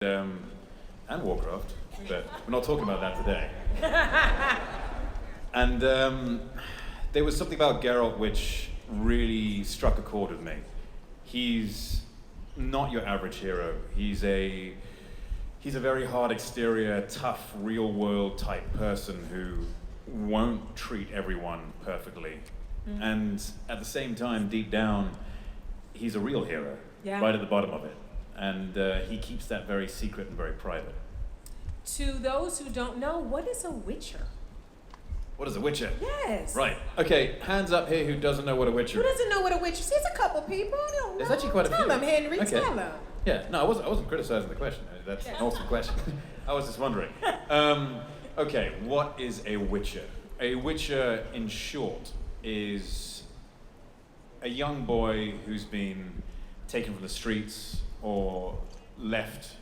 And Warcraft, but we're not talking about that today. And there was something about Geralt which really struck a chord with me. He's not your average hero. He's a very hard exterior, tough, real-world type person who won't treat everyone perfectly. Mm-hmm. And at the same time, deep down, he's a real hero, right at the bottom of it. And he keeps that very secret and very private. To those who don't know, what is a witcher? What is a witcher? Yes. Right. Okay, hands up here who doesn't know what a witcher is. Who doesn't know what a witcher is? There's a couple people who don't know. There's actually quite a few. Tell them, Henry, okay. tell them. Yeah, no, I wasn't criticizing the question. That's an awesome question. I was just wondering. Okay, what is a witcher? A witcher, in short, is a young boy who's been taken from the streets or left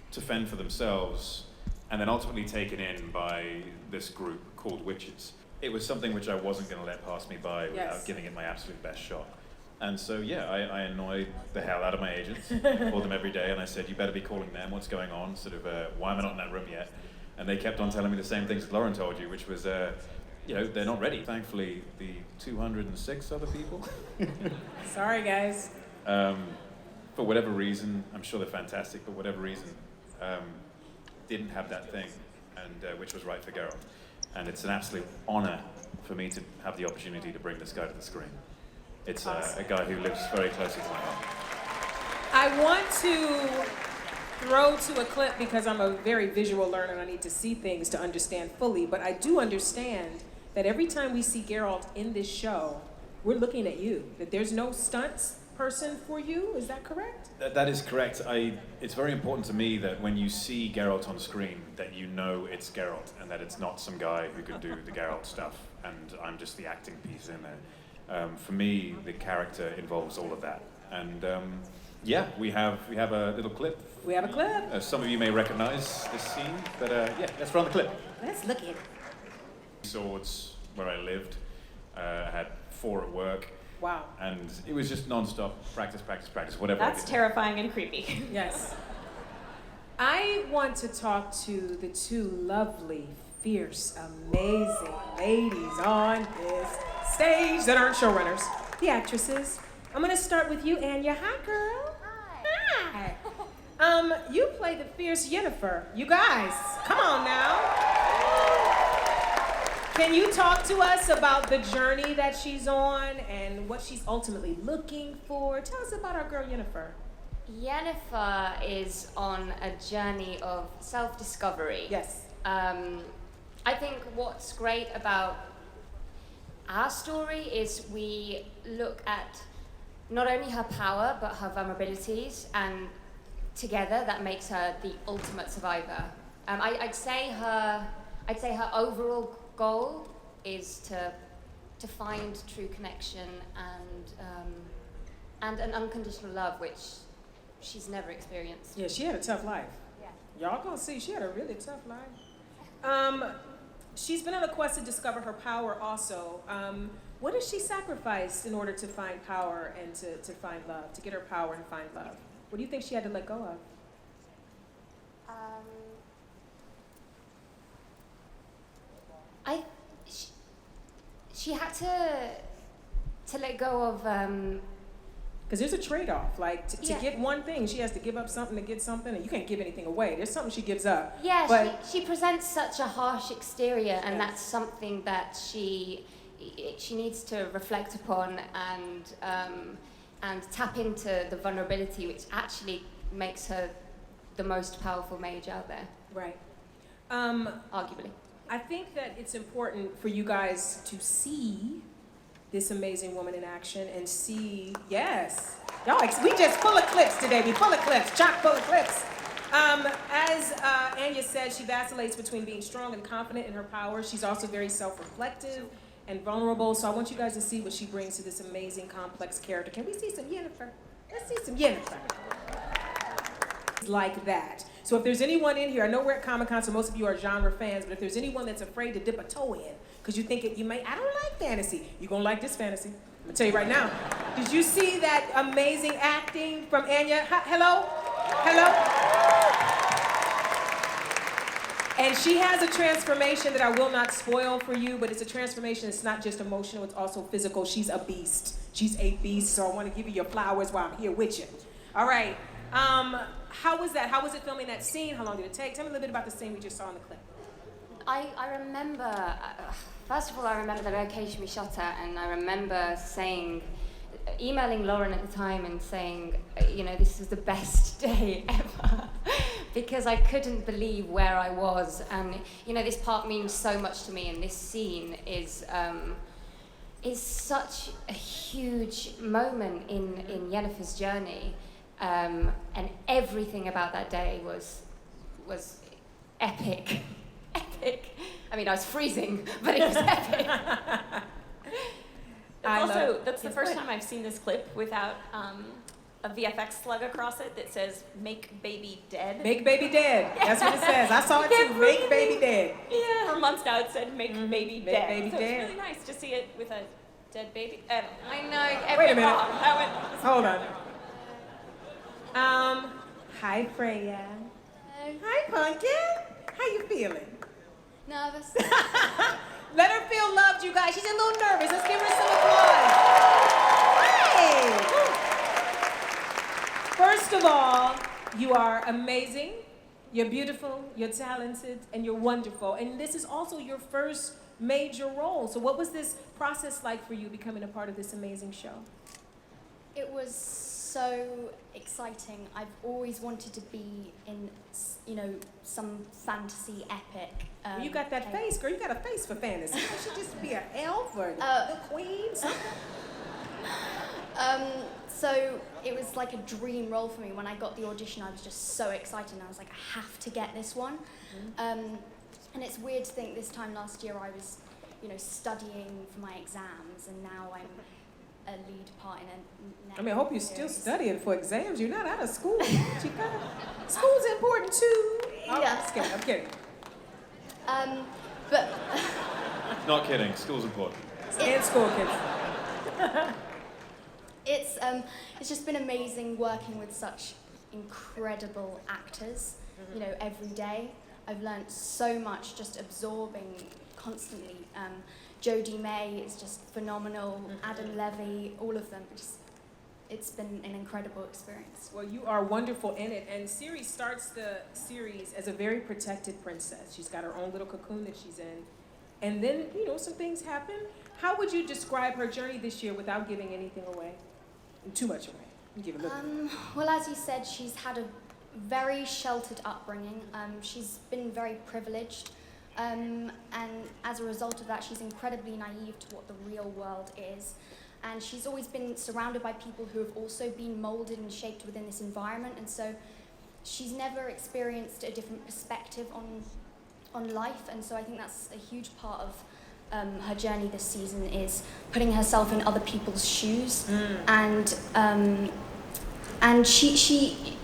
to fend for themselves and then ultimately taken in by this group called witches. It was something which I wasn't going to let pass me by without giving it my absolute best shot. And so, yeah, I annoyed the hell out of my agents, called them every day, and I said, you better be calling them, what's going on, sort of, why am I not in that room yet? And they kept on telling me the same things that Lauren told you, which was, they're not ready. Thankfully, the 206 other people. Sorry, guys. For whatever reason, I'm sure they're fantastic, but whatever reason, didn't have that thing, and which was right for Geralt. And it's an absolute honor for me to have the opportunity to bring this guy to the screen. It's a guy who lives very closely to my heart. I want to throw to a clip because I'm a very visual learner and I need to see things to understand fully, but I do understand that every time we see Geralt in this show, we're looking at you, that there's no stunts person for you, is that correct? That is correct. It's very important to me that when you see Geralt on screen, that you know it's Geralt and that it's not some guy who can do the Geralt stuff and I'm just the acting piece in there. For me, the character involves all of that. And we have a little clip. We have a clip. Some of you may recognize this scene, but let's run the clip. Let's look at it. Swords where I lived. I had 4 at work. Wow. And it was just non-stop practice, whatever. That's terrifying and creepy. Yes. I want to talk to the 2 lovely, fierce, amazing ladies on this stage that aren't showrunners, the actresses. I'm gonna start with you, Anya. Hi, girl. Hi. Hi. You play the fierce Yennefer. You guys, come on now. Can you talk to us about the journey that she's on and what she's ultimately looking for? Tell us about our girl Yennefer. Yennefer is on a journey of self-discovery. Yes. I think what's great about our story is we look at not only her power but her vulnerabilities, and together that makes her the ultimate survivor. I'd say her overall goal is to find true connection and an unconditional love, which she's never experienced. Yeah, she had a tough life. Yeah. Y'all gonna see she had a really tough life. She's been on a quest to discover her power also. What has she sacrificed in order to find power and to find love, to get her power and find love? What do you think she had to let go of? She had to let go of. Because there's a trade-off. Like to get one thing, she has to give up something to get something, and you can't give anything away. There's something she gives up. Yeah, but she presents such a harsh exterior, and that's something that she needs to reflect upon and tap into the vulnerability, which actually makes her the most powerful mage out there. Right. Arguably. I think that it's important for you guys to see this amazing woman in action and see, yes. Y'all, we just full of clips today. We full of clips, chock full of clips. As Anya said, she vacillates between being strong and confident in her power. She's also very self-reflective and vulnerable. So I want you guys to see what she brings to this amazing, complex character. Can we see some Yennefer? Let's see some Yennefer. Like that. So if there's anyone in here, I know we're at Comic-Con, so most of you are genre fans, but if there's anyone that's afraid to dip a toe in, because you think I don't like fantasy, you're gonna like this fantasy. I'm gonna tell you right now. Did you see that amazing acting from Anya? Hello? Hello? And she has a transformation that I will not spoil for you, but it's a transformation that's not just emotional, it's also physical. She's a beast. She's a beast, so I want to give you your flowers while I'm here with you. All right. How was that? How was it filming that scene? How long did it take? Tell me a little bit about the scene we just saw in the clip. I remember, first of all, I remember the location we shot at, and I remember emailing Lauren at the time and saying, this is the best day ever, because I couldn't believe where I was. And, this part means so much to me, and this scene is such a huge moment in Yennefer's journey. And everything about that day was epic. Epic. I mean, I was freezing, but it was epic. That's the first time I've seen this clip without a VFX slug across it that says "Make Baby Dead." Make baby dead. That's what it says. I saw it too. Make baby dead. Yeah. For months now, it said "Make Baby Dead." Baby so dead. it's really nice to see it with a dead baby. I know. Wait a minute. Hold on. Hi Freya. Hello. Hi Pumpkin. How you feeling? Nervous. Let her feel loved, you guys. She's a little nervous. Let's give her some applause. Hey! First of all, you are amazing. You're beautiful. You're talented, and you're wonderful. And this is also your first major role. So, what was this process like for you becoming a part of this amazing show? It was so exciting. I've always wanted to be in, some fantasy epic. You got that face, girl. You got a face for fantasy. You should just be an elf or the queen. So it was like a dream role for me. When I got the audition, I was just so excited. And I was like, I have to get this one. Mm-hmm. And it's weird to think this time last year I was, studying for my exams, and now I'm a lead part in a... I hope you're still studying for exams. You're not out of school. School's important too. Yeah. I'm kidding. But... Not kidding. School's important. And school kids. It's just been amazing working with such incredible actors, every day. I've learned so much just absorbing constantly. Jodie May is just phenomenal, Adam Levy, all of them. It's been an incredible experience. Well, you are wonderful in it, and Ciri starts the series as a very protected princess. She's got her own little cocoon that she's in, and then, some things happen. How would you describe her journey this year without giving anything away? Too much away. You give a little. Well, as you said, she's had a very sheltered upbringing. She's been very privileged. And as a result of that, she's incredibly naive to what the real world is. And she's always been surrounded by people who have also been molded and shaped within this environment. And so she's never experienced a different perspective on life. And so I think that's a huge part of her journey this season, is putting herself in other people's shoes. And she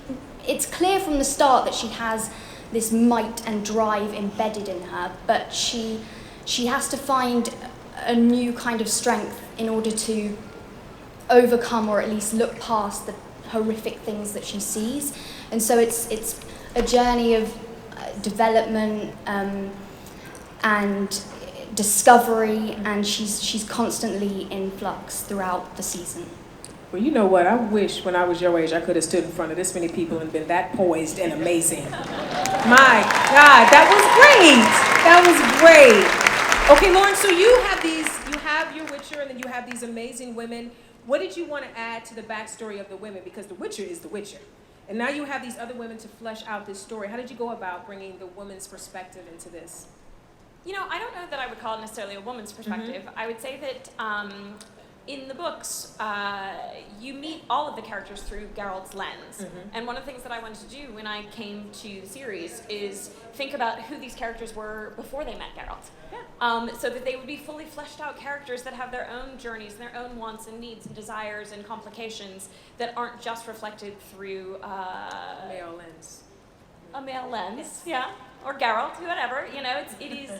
it's clear from the start that she has this might and drive embedded in her, but she has to find a new kind of strength in order to overcome, or at least look past, the horrific things that she sees. And so it's a journey of development and discovery, and she's constantly in flux throughout the season. Well, you know what? I wish when I was your age I could have stood in front of this many people and been that poised and amazing. My God, that was great. That was great. Okay, Lauren, so you have your Witcher, and then you have these amazing women. What did you want to add to the backstory of the women? Because the Witcher is the Witcher. And now you have these other women to flesh out this story. How did you go about bringing the woman's perspective into this? I don't know that I would call it necessarily a woman's perspective. Mm-hmm. I would say that in the books, you meet all of the characters through Geralt's lens. Mm-hmm. And one of the things that I wanted to do when I came to the series is think about who these characters were before they met Geralt. Yeah. So that they would be fully fleshed out characters that have their own journeys and their own wants and needs and desires and complications that aren't just reflected through a male lens. A male lens, yes. Yeah. Or Geralt, whatever. It is.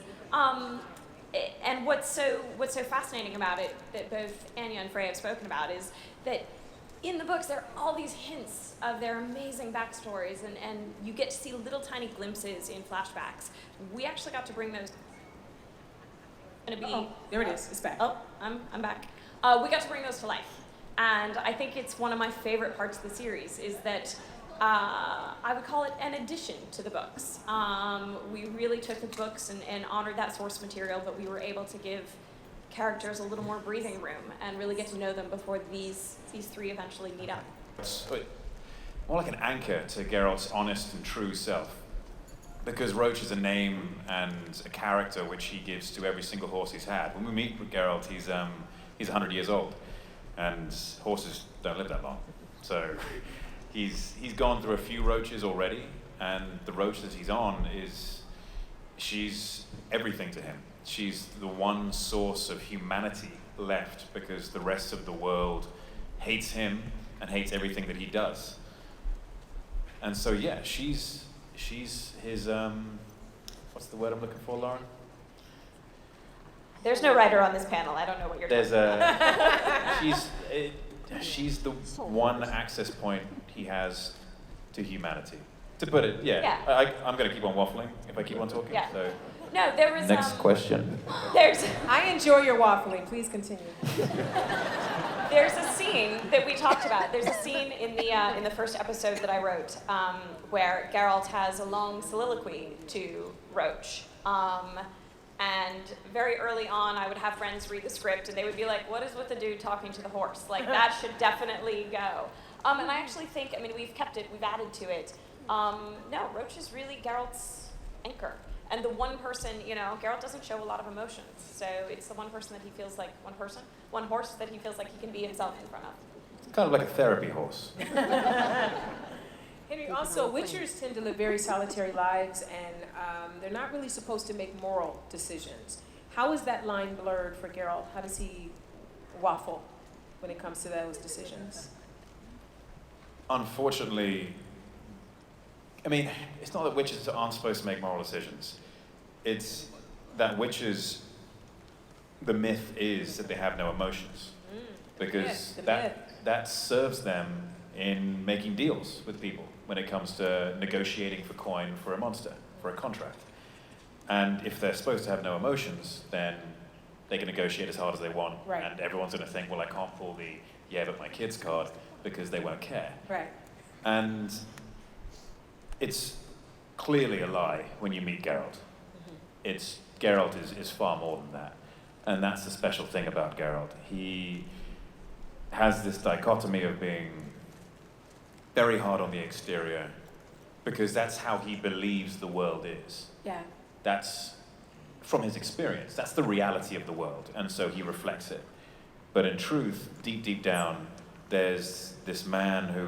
And what's so fascinating about it, that both Anya and Freya have spoken about, is that in the books, there are all these hints of their amazing backstories, and you get to see little tiny glimpses in flashbacks. We actually got to bring those. There it is. It's back. Oh, I'm back. We got to bring those to life, and I think it's one of my favorite parts of the series is that I would call it an addition to the books. We really took the books and honored that source material, but we were able to give characters a little more breathing room and really get to know them before these three eventually meet up. It's more like an anchor to Geralt's honest and true self. Because Roach is a name and a character which he gives to every single horse he's had. When we meet with Geralt, he's 100 years old, and horses don't live that long. So he's gone through a few Roaches already, and the Roach that he's on she's everything to him. She's the one source of humanity left because the rest of the world hates him and hates everything that he does. And so yeah, she's his what's the word I'm looking for, Lauren? There's no writer on this panel. I don't know what you're talking about. She's the one access point he has to humanity. To put it, yeah. I'm going to keep on waffling if I keep on talking. Yeah. So. No, there was Next question. I enjoy your waffling. Please continue. There's a scene that we talked about. There's a scene in the first episode that I wrote where Geralt has a long soliloquy to Roach. And very early on, I would have friends read the script, and they would be like, "What is with the dude talking to the horse? Like, that should definitely go." And I actually think, we've kept it, we've added to it. No, Roach is really Geralt's anchor. And the one person, Geralt doesn't show a lot of emotions. So it's the one person that he feels like, one horse that he feels like he can be himself in front of. It's kind of like a therapy horse. Henry, also, Witchers tend to live very solitary lives, and they're not really supposed to make moral decisions. How is that line blurred for Geralt? How does he waffle when it comes to those decisions? Unfortunately, it's not that witches aren't supposed to make moral decisions. It's that witches, the myth is that they have no emotions. Because that serves them in making deals with people when it comes to negotiating for coin for a monster, for a contract. And if they're supposed to have no emotions, then they can negotiate as hard as they want. Right. And everyone's going to think, well, I can't pull the "yeah, but my kids" card because they won't care. Right. And it's clearly a lie when you meet Geralt. Geralt is far more than that. And that's the special thing about Geralt. He has this dichotomy of being very hard on the exterior because that's how he believes the world is. Yeah. That's from his experience. That's the reality of the world. And so he reflects it. But in truth, deep, deep down, there's this man who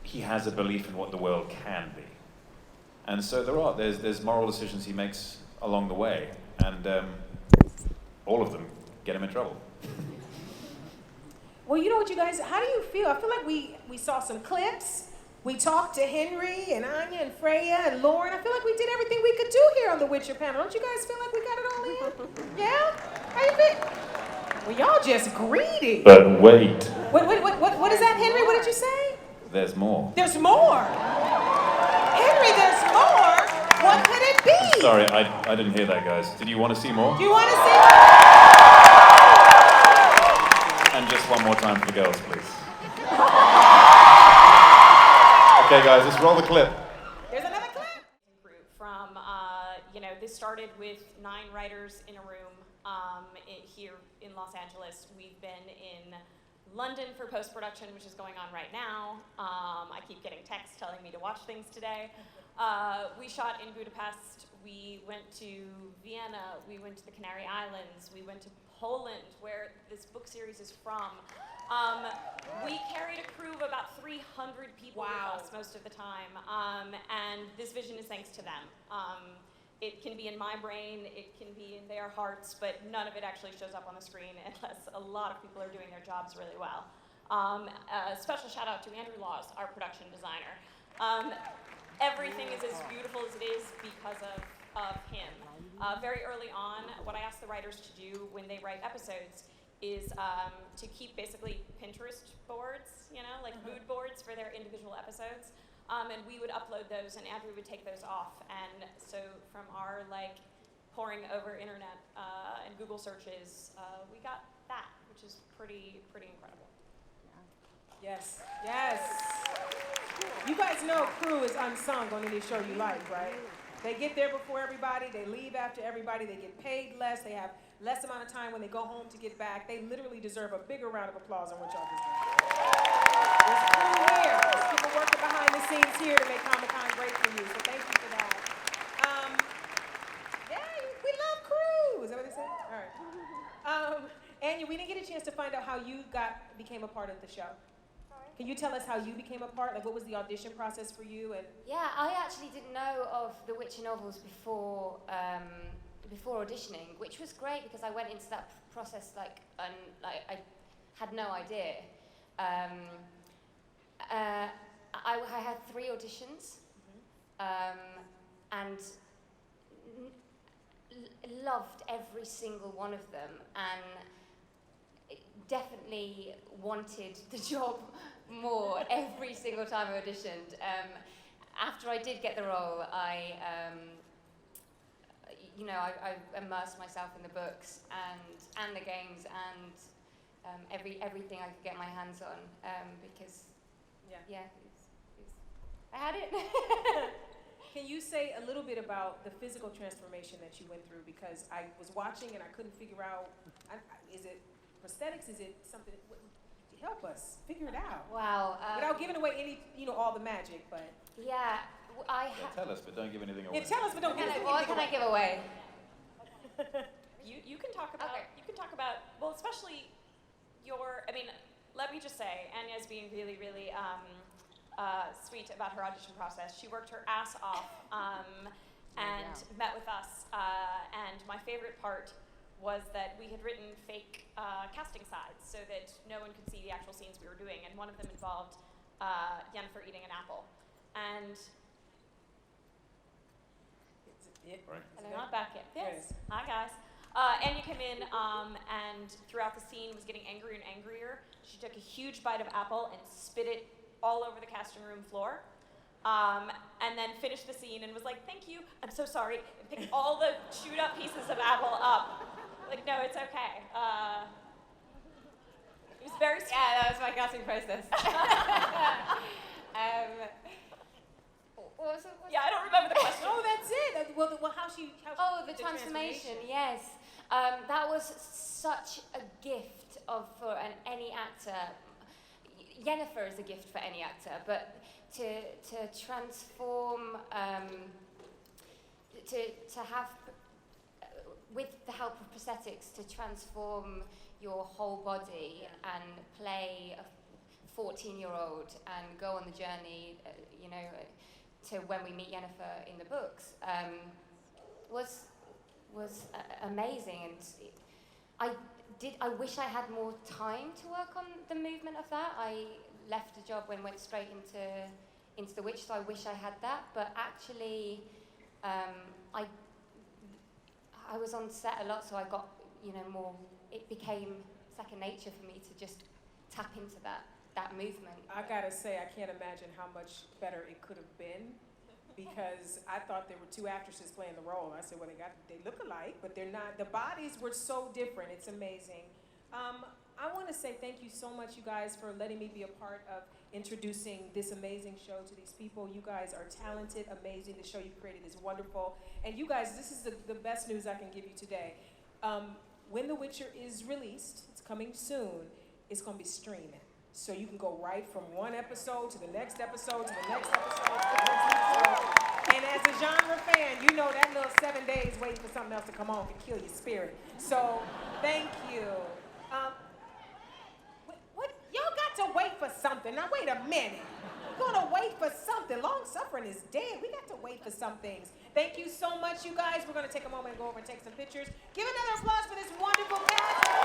he has a belief in what the world can be. And so there's moral decisions he makes along the way, and all of them get him in trouble. Well, you know what, you guys, how do you feel? I feel like we saw some clips. We talked to Henry and Anya and Freya and Lauren. I feel like we did everything we could do here on the Witcher panel. Don't you guys feel like we got it all in? Yeah? How you feel? Well, y'all just greedy. But wait. What is that, Henry? What did you say? There's more. There's more. Henry, there's more. What could it be? Sorry, I didn't hear that, guys. Did you want to see more? Do you want to see more? And just one more time for the girls, please. Okay, guys, let's roll the clip. There's another clip. From, this started with 9 writers in a room here in Los Angeles. We've been in London for post-production, which is going on right now. I keep getting texts telling me to watch things today. We shot in Budapest. We went to Vienna. We went to the Canary Islands. We went to Poland, where this book series is from. We carried a crew of about 300 people with us most of the time, and this vision is thanks to them. It can be in my brain, it can be in their hearts, but none of it actually shows up on the screen unless a lot of people are doing their jobs really well. A special shout out to Andrew Laws, our production designer. Everything is as beautiful as it is because of him. Very early on, what I ask the writers to do when they write episodes is to keep basically Pinterest boards, like mood boards for their individual episodes. And we would upload those, and Andrew would take those off. And so from our poring over internet and Google searches, we got that, which is pretty incredible. Yes, yes. You guys know crew is unsung on any show you like, right? They get there before everybody, they leave after everybody, they get paid less, they have less amount of time when they go home to get back. They literally deserve a bigger round of applause than what y'all just did. There's crew here. There's people working behind the scenes here to make Comic-Con great for you, so thank you for that. We love crew. Is that what they said? All right. Anya, we didn't get a chance to find out how you became a part of the show. Can you tell us how you became a part? Like, what was the audition process for you? And yeah, I actually didn't know of the Witcher novels before auditioning, which was great because I went into that process I had no idea. I had 3 auditions, and loved every single one of them, and definitely wanted the job more every single time I auditioned. After I did get the role, I immersed myself in the books and the games and everything I could get my hands on because I had it. Can you say a little bit about the physical transformation that you went through? Because I was watching and I couldn't figure out, is it prosthetics? Is it something? Help us figure it out. Wow. Without giving away all the magic, but. Yeah, tell us, but don't give anything away. Yeah, tell us, but don't give anything away. What can I give away? You can talk about, well, especially let me just say, Anya's being really, really sweet about her audition process. She worked her ass off and met with us. And my favorite part was that we had written fake casting sides so that no one could see the actual scenes we were doing. And one of them involved Yennefer eating an apple. And Right. hello, not back yet. Yes. Hi, guys. Anya came in and throughout the scene was getting angrier and angrier. She took a huge bite of apple and spit it all over the casting room floor. And then finished the scene and was like, "Thank you, I'm so sorry," and picked all the chewed up pieces of apple up. Like, no, it's okay. It was very sweet. Yeah, that was my casting process. Yeah, I don't remember the question. Oh, that's it. Well, how she the transformation. Yes, that was such a gift for any actor. Yennefer is a gift for any actor, but to transform, to have, with the help of prosthetics, to transform your whole body and play a 14-year-old and go on the journey, to when we meet Yennefer in the books, was amazing. And I wish I had more time to work on the movement of that. I left a job and went straight into The Witch, so I wish I had that. But actually, I was on set a lot, so I got more. It became second nature for me to just tap into that movement. I gotta say, I can't imagine how much better it could have been, because I thought there were 2 actresses playing the role. I said, well, they look alike, but they're not. The bodies were so different. It's amazing. I want to say thank you so much, you guys, for letting me be a part of introducing this amazing show to these people. You guys are talented, amazing. The show you created is wonderful. And you guys, this is the best news I can give you today. When The Witcher is released, it's coming soon, it's going to be streaming. So you can go right from one episode to the next episode to the next episode to the next episode. And as a genre fan, you know that little 7 days waiting for something else to come on can kill your spirit. So thank you. What? Y'all got to wait for something. Now wait a minute. We're gonna wait for something. Long suffering is dead. We got to wait for some things. Thank you so much, you guys. We're gonna take a moment and go over and take some pictures. Give another applause for this wonderful cast.